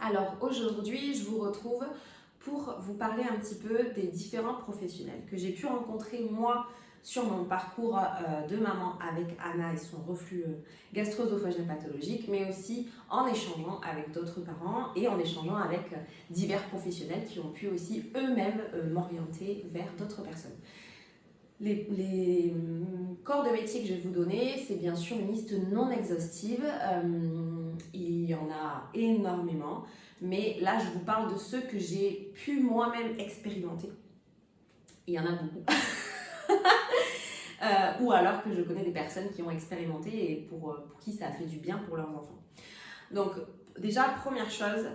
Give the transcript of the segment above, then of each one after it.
Alors aujourd'hui, je vous retrouve pour vous parler un petit peu des différents professionnels que j'ai pu rencontrer moi sur mon parcours de maman avec Anna et son reflux gastro-œsophagien pathologique, mais aussi en échangeant avec d'autres parents et en échangeant avec divers professionnels qui ont pu aussi eux-mêmes m'orienter vers d'autres personnes. Les corps de métier que je vais vous donner, c'est bien sûr une liste non exhaustive. Il y en a énormément, mais là je vous parle de ceux que j'ai pu moi-même expérimenter. Il y en a beaucoup. Ou alors que je connais des personnes qui ont expérimenté et pour qui ça a fait du bien pour leurs enfants. Donc déjà, première chose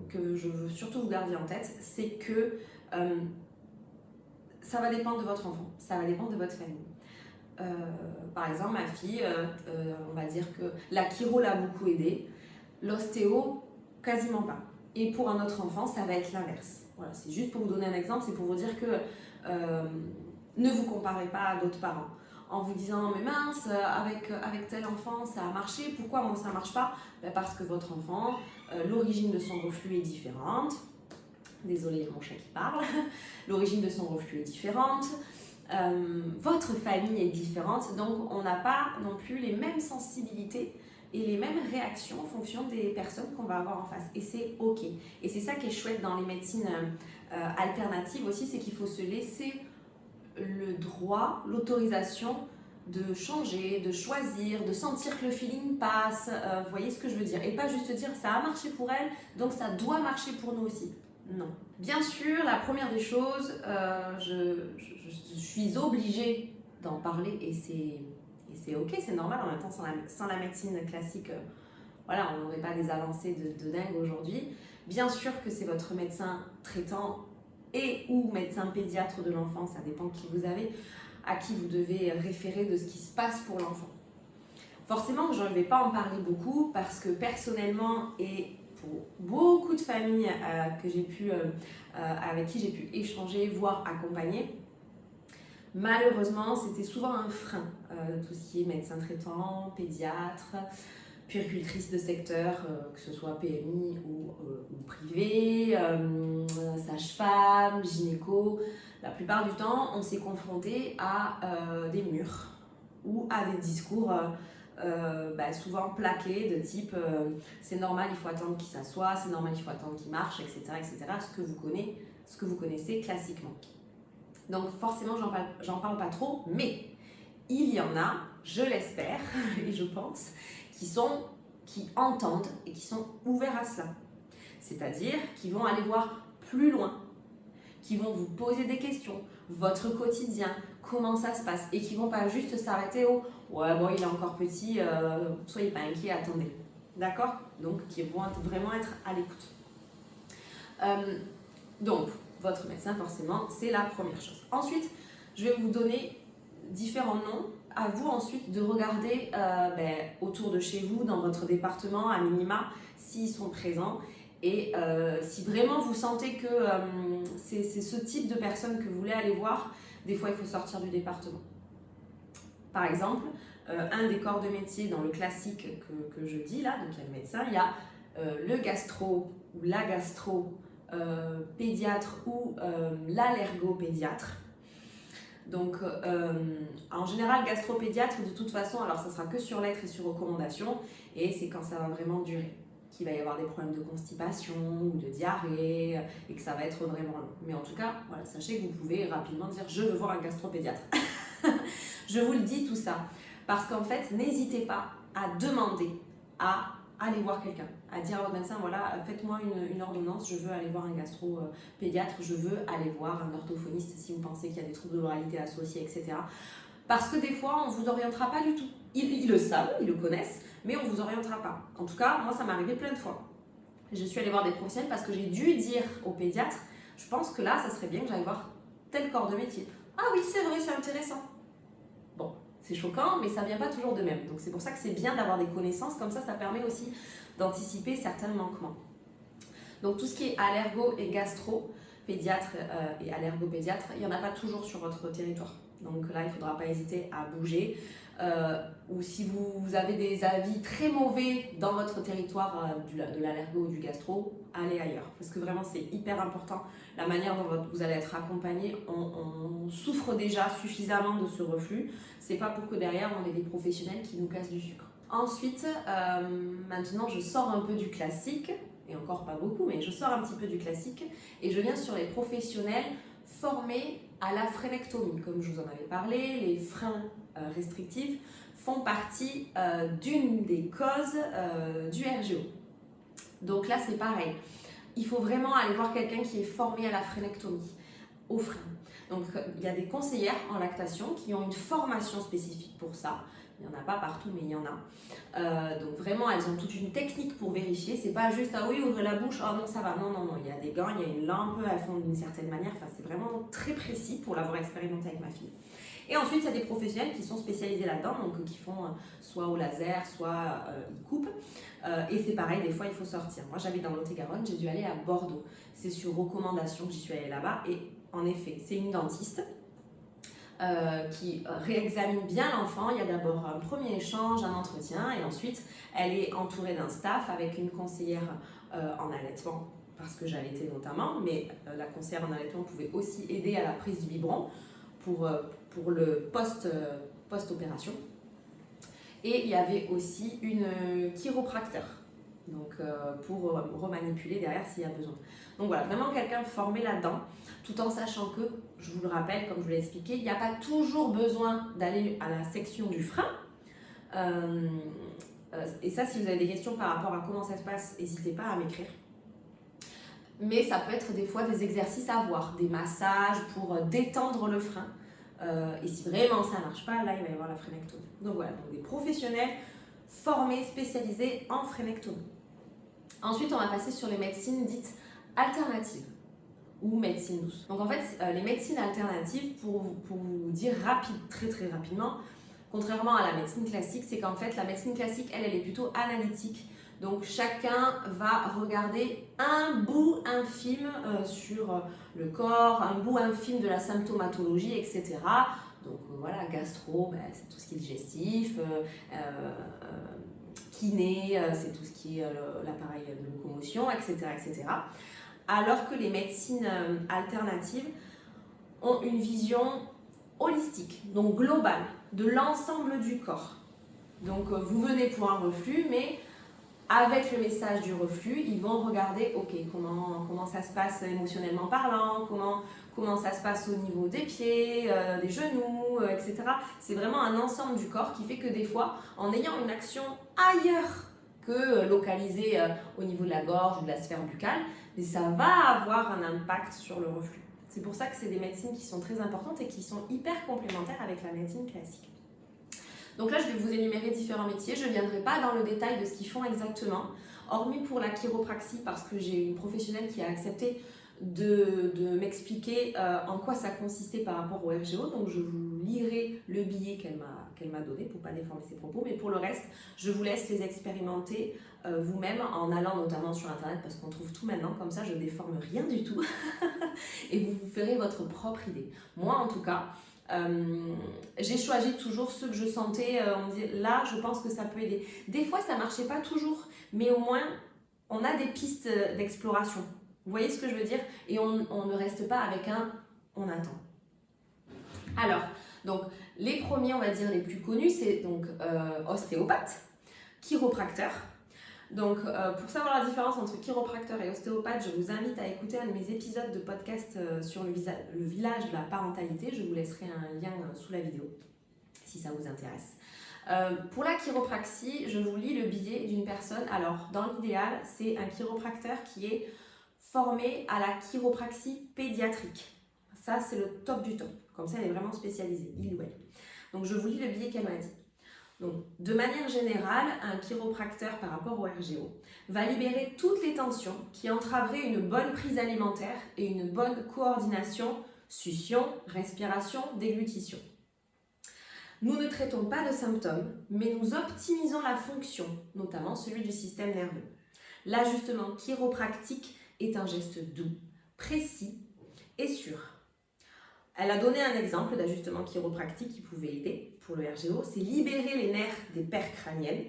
que je veux surtout vous garder en tête, c'est que ça va dépendre de votre enfant, ça va dépendre de votre famille. Par exemple, ma fille, on va dire que la chiro l'a beaucoup aidée, l'ostéo, quasiment pas. Et pour un autre enfant, ça va être l'inverse. Voilà, c'est juste pour vous donner un exemple, c'est pour vous dire que ne vous comparez pas à d'autres parents. En vous disant, mais mince, avec tel enfant, ça a marché, pourquoi moi ça ne marche pas? Parce que votre enfant, l'origine de son reflux est différente. Désolée, il y a mon chat qui parle. L'origine de son reflux est différente. Votre famille est différente, donc on n'a pas non plus les mêmes sensibilités et les mêmes réactions en fonction des personnes qu'on va avoir en face. Et c'est ok. Et c'est ça qui est chouette dans les médecines alternatives aussi, c'est qu'il faut se laisser le droit, l'autorisation de changer, de choisir, de sentir que le feeling passe. Vous voyez ce que je veux dire? Et pas juste dire ça a marché pour elle, donc ça doit marcher pour nous aussi. Non. Bien sûr, la première des choses, je suis obligée d'en parler et c'est ok, c'est normal. En même temps, sans la médecine classique, voilà, on n'aurait pas des avancées de dingue aujourd'hui. Bien sûr que c'est votre médecin traitant et ou médecin pédiatre de l'enfant, ça dépend qui vous avez, à qui vous devez référer de ce qui se passe pour l'enfant. Forcément, je ne vais pas en parler beaucoup parce que personnellement et pour beaucoup de familles avec qui j'ai pu échanger, voire accompagner, malheureusement, c'était souvent un frein, tout ce qui est médecin traitant, pédiatre, puéricultrice de secteur, que ce soit PMI ou privé, sage-femme, gynéco. La plupart du temps, on s'est confronté à des murs ou à des discours souvent plaqués de type c'est normal, il faut attendre qu'il s'assoie, c'est normal, il faut attendre qu'il marche, etc., ce que vous connaissez classiquement. Donc forcément, j'en parle pas trop, mais il y en a, je l'espère et je pense, qui entendent et qui sont ouverts à cela. C'est-à-dire qui vont aller voir plus loin, qui vont vous poser des questions, votre quotidien, comment ça se passe, et qui vont pas juste s'arrêter au « ouais bon il est encore petit, soyez pas inquiets, attendez ». D'accord? Donc qui vont vraiment être à l'écoute. Donc votre médecin forcément, c'est la première chose. Ensuite, je vais vous donner différents noms. À vous ensuite de regarder autour de chez vous, dans votre département, à minima, s'ils sont présents. Et si vraiment vous sentez que c'est ce type de personne que vous voulez aller voir, des fois il faut sortir du département. Par exemple, un des corps de métier dans le classique que je dis là, donc il y a le médecin, il y a le gastro ou la gastro pédiatre ou l'allergopédiatre. Donc en général gastropédiatre de toute façon, alors ça sera que sur lettre et sur recommandation et c'est quand ça va vraiment durer qu'il va y avoir des problèmes de constipation ou de diarrhée et que ça va être vraiment long. Mais en tout cas, voilà, sachez que vous pouvez rapidement dire je veux voir un gastropédiatre. Je vous le dis tout ça parce qu'en fait, n'hésitez pas à demander à aller voir quelqu'un, à dire à votre médecin, voilà, faites-moi une ordonnance, je veux aller voir un gastro-pédiatre, je veux aller voir un orthophoniste si vous pensez qu'il y a des troubles de l'oralité associés, etc. Parce que des fois, on ne vous orientera pas du tout. Ils le savent, ils le connaissent, mais on ne vous orientera pas. En tout cas, moi, ça m'est arrivé plein de fois. Je suis allée voir des professionnels parce que j'ai dû dire au pédiatre, je pense que là, ça serait bien que j'aille voir tel corps de métier. Ah oui, c'est vrai, c'est intéressant. Bon, c'est choquant, mais ça ne vient pas toujours de même. Donc c'est pour ça que c'est bien d'avoir des connaissances, comme ça permet aussi d'anticiper certains manquements. Donc tout ce qui est allergo et gastro, pédiatre et allergopédiatre, il n'y en a pas toujours sur votre territoire. Donc là, il ne faudra pas hésiter à bouger. Ou si vous avez des avis très mauvais dans votre territoire de l'allergo ou du gastro, allez ailleurs. Parce que vraiment, c'est hyper important. La manière dont vous allez être accompagné, on souffre déjà suffisamment de ce reflux. C'est pas pour que derrière, on ait des professionnels qui nous cassent du sucre. Ensuite, maintenant, je sors un peu du classique. Et encore pas beaucoup, mais je sors un petit peu du classique. Et je viens sur les professionnels formés à la frénectomie. Comme je vous en avais parlé, les freins restrictifs font partie d'une des causes du RGO. Donc là, c'est pareil. Il faut vraiment aller voir quelqu'un qui est formé à la frénectomie, aux freins. Donc il y a des conseillères en lactation qui ont une formation spécifique pour ça. Il n'y en a pas partout, mais il y en a. Donc vraiment, elles ont toute une technique pour vérifier. C'est pas juste, ah oui, ouvrez la bouche, ah non, ça va. Non, non, non. Il y a des gants, il y a une lampe, elles font d'une certaine manière. Enfin, c'est vraiment très précis pour l'avoir expérimenté avec ma fille. Et ensuite, il y a des professionnels qui sont spécialisés là-dedans, donc qui font soit au laser, soit ils coupent. Et c'est pareil, des fois, il faut sortir. Moi, j'habite dans le Lot-et-Garonne, j'ai dû aller à Bordeaux. C'est sur recommandation que j'y suis allée là-bas. Et en effet, c'est une dentiste qui réexamine bien l'enfant. Il y a d'abord un premier échange, un entretien, et ensuite, elle est entourée d'un staff avec une conseillère en allaitement, parce que j'allaitais notamment, mais la conseillère en allaitement pouvait aussi aider à la prise du biberon pour le post-opération. Et il y avait aussi une chiropracteur, donc pour remanipuler derrière s'il y a besoin. Donc voilà, vraiment quelqu'un formé là-dedans, tout en sachant que, je vous le rappelle, comme je vous l'ai expliqué, il n'y a pas toujours besoin d'aller à la section du frein. Et ça, si vous avez des questions par rapport à comment ça se passe, n'hésitez pas à m'écrire. Mais ça peut être des fois des exercices à voir, des massages pour détendre le frein. Et si vraiment ça ne marche pas, là, il va y avoir la frénectomie. Donc voilà, donc des professionnels formés, spécialisés en frénectomie. Ensuite, on va passer sur les médecines dites alternatives ou médecine douce. Donc en fait, les médecines alternatives, pour vous dire très très rapidement, contrairement à la médecine classique, c'est qu'en fait, la médecine classique, elle est plutôt analytique. Donc chacun va regarder un bout infime sur le corps, un bout infime de la symptomatologie, etc. Donc voilà, gastro, c'est tout ce qui est digestif, kiné, c'est tout ce qui est l'appareil de locomotion, etc., etc. Alors que les médecines alternatives ont une vision holistique, donc globale, de l'ensemble du corps. Donc vous venez pour un reflux, mais avec le message du reflux, ils vont regarder, ok, comment ça se passe émotionnellement parlant, comment ça se passe au niveau des pieds, des genoux, etc. C'est vraiment un ensemble du corps qui fait que des fois, en ayant une action ailleurs que localisée au niveau de la gorge ou de la sphère buccale, mais ça va avoir un impact sur le reflux. C'est pour ça que c'est des médecines qui sont très importantes et qui sont hyper complémentaires avec la médecine classique. Donc là, je vais vous énumérer différents métiers. Je ne viendrai pas dans le détail de ce qu'ils font exactement, hormis pour la chiropraxie, parce que j'ai une professionnelle qui a accepté de m'expliquer en quoi ça consistait par rapport au RGO. Donc je vous lirai le billet qu'elle m'a donné pour ne pas déformer ses propos. Mais pour le reste, je vous laisse les expérimenter vous-même en allant notamment sur Internet, parce qu'on trouve tout maintenant. Comme ça, je ne déforme rien du tout. Et vous vous ferez votre propre idée. Moi, en tout cas, j'ai choisi toujours ceux que je sentais, on me dit là je pense que ça peut aider. Des fois ça marchait pas toujours, mais au moins on a des pistes d'exploration. Vous voyez ce que je veux dire? Et on ne reste pas avec on attend. Alors, donc les premiers, on va dire les plus connus, c'est donc ostéopathe, chiropracteur. Donc, pour savoir la différence entre chiropracteur et ostéopathe, je vous invite à écouter un de mes épisodes de podcast sur le village de la parentalité. Je vous laisserai un lien sous la vidéo, si ça vous intéresse. Pour la chiropraxie, je vous lis le billet d'une personne. Alors, dans l'idéal, c'est un chiropracteur qui est formé à la chiropraxie pédiatrique. Ça, c'est le top du top. Comme ça, elle est vraiment spécialisée, il ou elle. Donc, je vous lis le billet qu'elle m'a dit. Donc, de manière générale, un chiropracteur par rapport au RGO va libérer toutes les tensions qui entraveraient une bonne prise alimentaire et une bonne coordination, succion, respiration, déglutition. Nous ne traitons pas de symptômes, mais nous optimisons la fonction, notamment celui du système nerveux. L'ajustement chiropractique est un geste doux, précis et sûr. Elle a donné un exemple d'ajustement chiropractique qui pouvait aider pour le RGO, c'est libérer les nerfs des paires crâniennes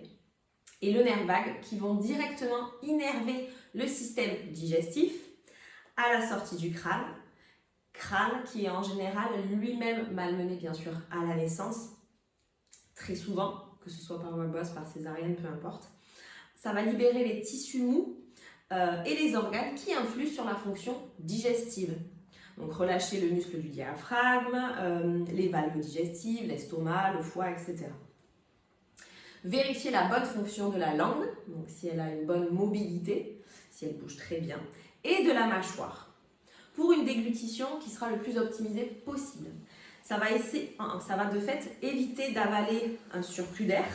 et le nerf vague qui vont directement innerver le système digestif à la sortie du crâne. Crâne qui est en général lui-même malmené bien sûr à la naissance, très souvent, que ce soit par Webos, par césarienne, peu importe. Ça va libérer les tissus mous et les organes qui influent sur la fonction digestive. Donc relâcher le muscle du diaphragme, les valves digestives, l'estomac, le foie, etc. Vérifier la bonne fonction de la langue, donc si elle a une bonne mobilité, si elle bouge très bien, et de la mâchoire, pour une déglutition qui sera le plus optimisée possible. Ça va de fait éviter d'avaler un surplus d'air,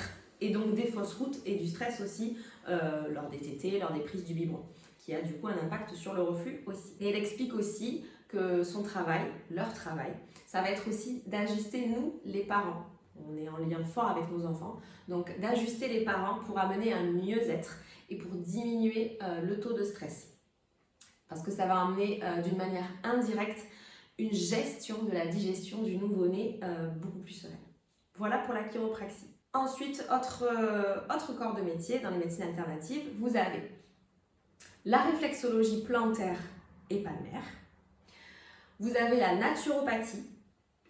et donc des fausses routes et du stress aussi lors des tétées, lors des prises du biberon, qui a du coup un impact sur le reflux aussi. Et elle explique aussi que son travail, leur travail, ça va être aussi d'ajuster nous, les parents. On est en lien fort avec nos enfants, donc d'ajuster les parents pour amener un mieux-être et pour diminuer le taux de stress. Parce que ça va amener d'une manière indirecte une gestion de la digestion du nouveau-né beaucoup plus sereine. Voilà pour la chiropraxie. Ensuite, autre corps de métier dans les médecines alternatives, vous avez la réflexologie plantaire et palmaire, vous avez la naturopathie,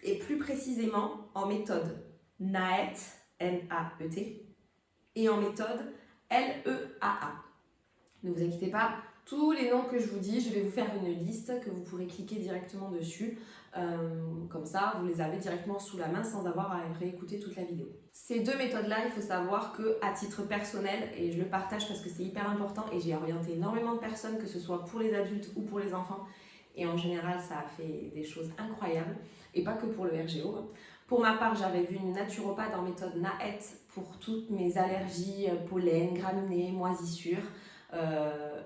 et plus précisément en méthode NAET, N-A-E-T, et en méthode L-E-A-A. Ne vous inquiétez pas, tous les noms que je vous dis, je vais vous faire une liste que vous pourrez cliquer directement dessus. Comme ça, vous les avez directement sous la main sans avoir à réécouter toute la vidéo. Ces deux méthodes-là, il faut savoir qu'à titre personnel, et je le partage parce que c'est hyper important et j'ai orienté énormément de personnes, que ce soit pour les adultes ou pour les enfants, et en général, ça a fait des choses incroyables, et pas que pour le RGO. Pour ma part, j'avais vu une naturopathe en méthode NAET pour toutes mes allergies, pollen, graminées, moisissures,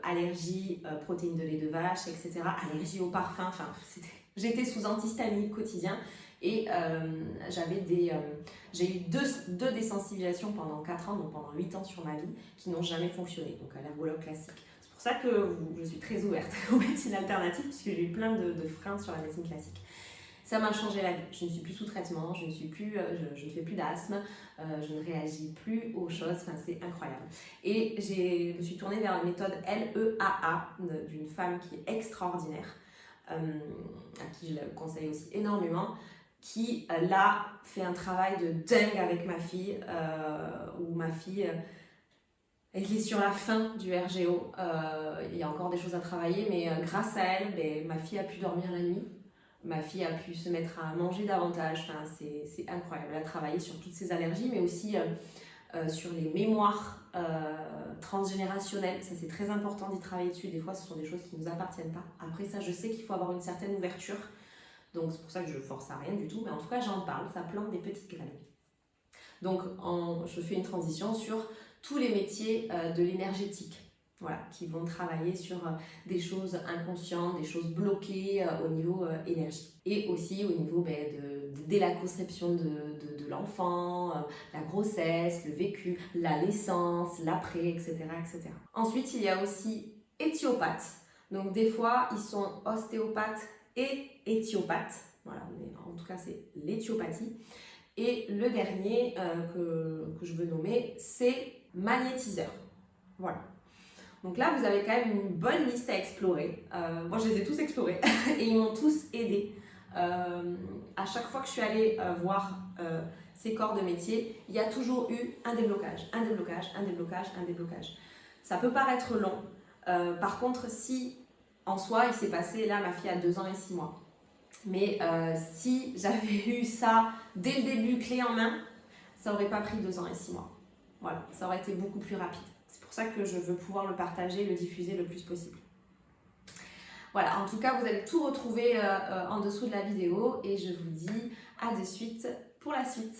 allergies, protéines de lait de vache, etc., allergies au parfum, enfin, j'étais sous antihistaminique quotidien et j'ai eu deux désensibilisations pendant 4 ans, donc pendant 8 ans sur ma vie, qui n'ont jamais fonctionné, donc à l'ergologue classique. C'est pour ça que je suis très ouverte aux médecines alternatives, puisque j'ai eu plein de freins sur la médecine classique. Ça m'a changé la vie. Je ne suis plus sous traitement, je ne fais plus d'asthme, je ne réagis plus aux choses, enfin, c'est incroyable. Et je me suis tournée vers la méthode LEAA d'une femme qui est extraordinaire, à qui je le conseille aussi énormément, qui là fait un travail de dingue avec ma fille, où ma fille elle est sur la fin du RGO. Il y a encore des choses à travailler, mais grâce à elle, ma fille a pu dormir la nuit. Ma fille a pu se mettre à manger davantage, enfin, c'est incroyable. Elle a travaillé sur toutes ses allergies, mais aussi sur les mémoires transgénérationnelles. Ça, c'est très important d'y travailler dessus. Des fois, ce sont des choses qui ne nous appartiennent pas. Après ça, je sais qu'il faut avoir une certaine ouverture. Donc, c'est pour ça que je force à rien du tout. Mais en tout cas, j'en parle. Ça plante des petites graines. Donc, je fais une transition sur tous les métiers de l'énergétique. Voilà, qui vont travailler sur des choses inconscientes, des choses bloquées au niveau énergie. Et aussi au niveau dès la conception de l'enfant, la grossesse, le vécu, la naissance, l'après, etc., etc. Ensuite, il y a aussi éthiopathe. Donc des fois, ils sont ostéopathes et éthiopathes. Voilà, mais en tout cas, c'est l'éthiopathie. Et le dernier que je veux nommer, c'est magnétiseur. Voilà. Donc là, vous avez quand même une bonne liste à explorer. Moi, je les ai tous explorés et ils m'ont tous aidée. À chaque fois que je suis allée voir ces corps de métier, il y a toujours eu un déblocage, un déblocage, un déblocage, un déblocage. Ça peut paraître long. Par contre, si en soi, il s'est passé, là, ma fille a 2 ans et 6 mois. Mais si j'avais eu ça dès le début, clé en main, ça n'aurait pas pris 2 ans et 6 mois. Voilà, ça aurait été beaucoup plus rapide. C'est pour ça que je veux pouvoir le partager, le diffuser le plus possible. Voilà, en tout cas, vous allez tout retrouver en dessous de la vidéo et je vous dis à de suite pour la suite.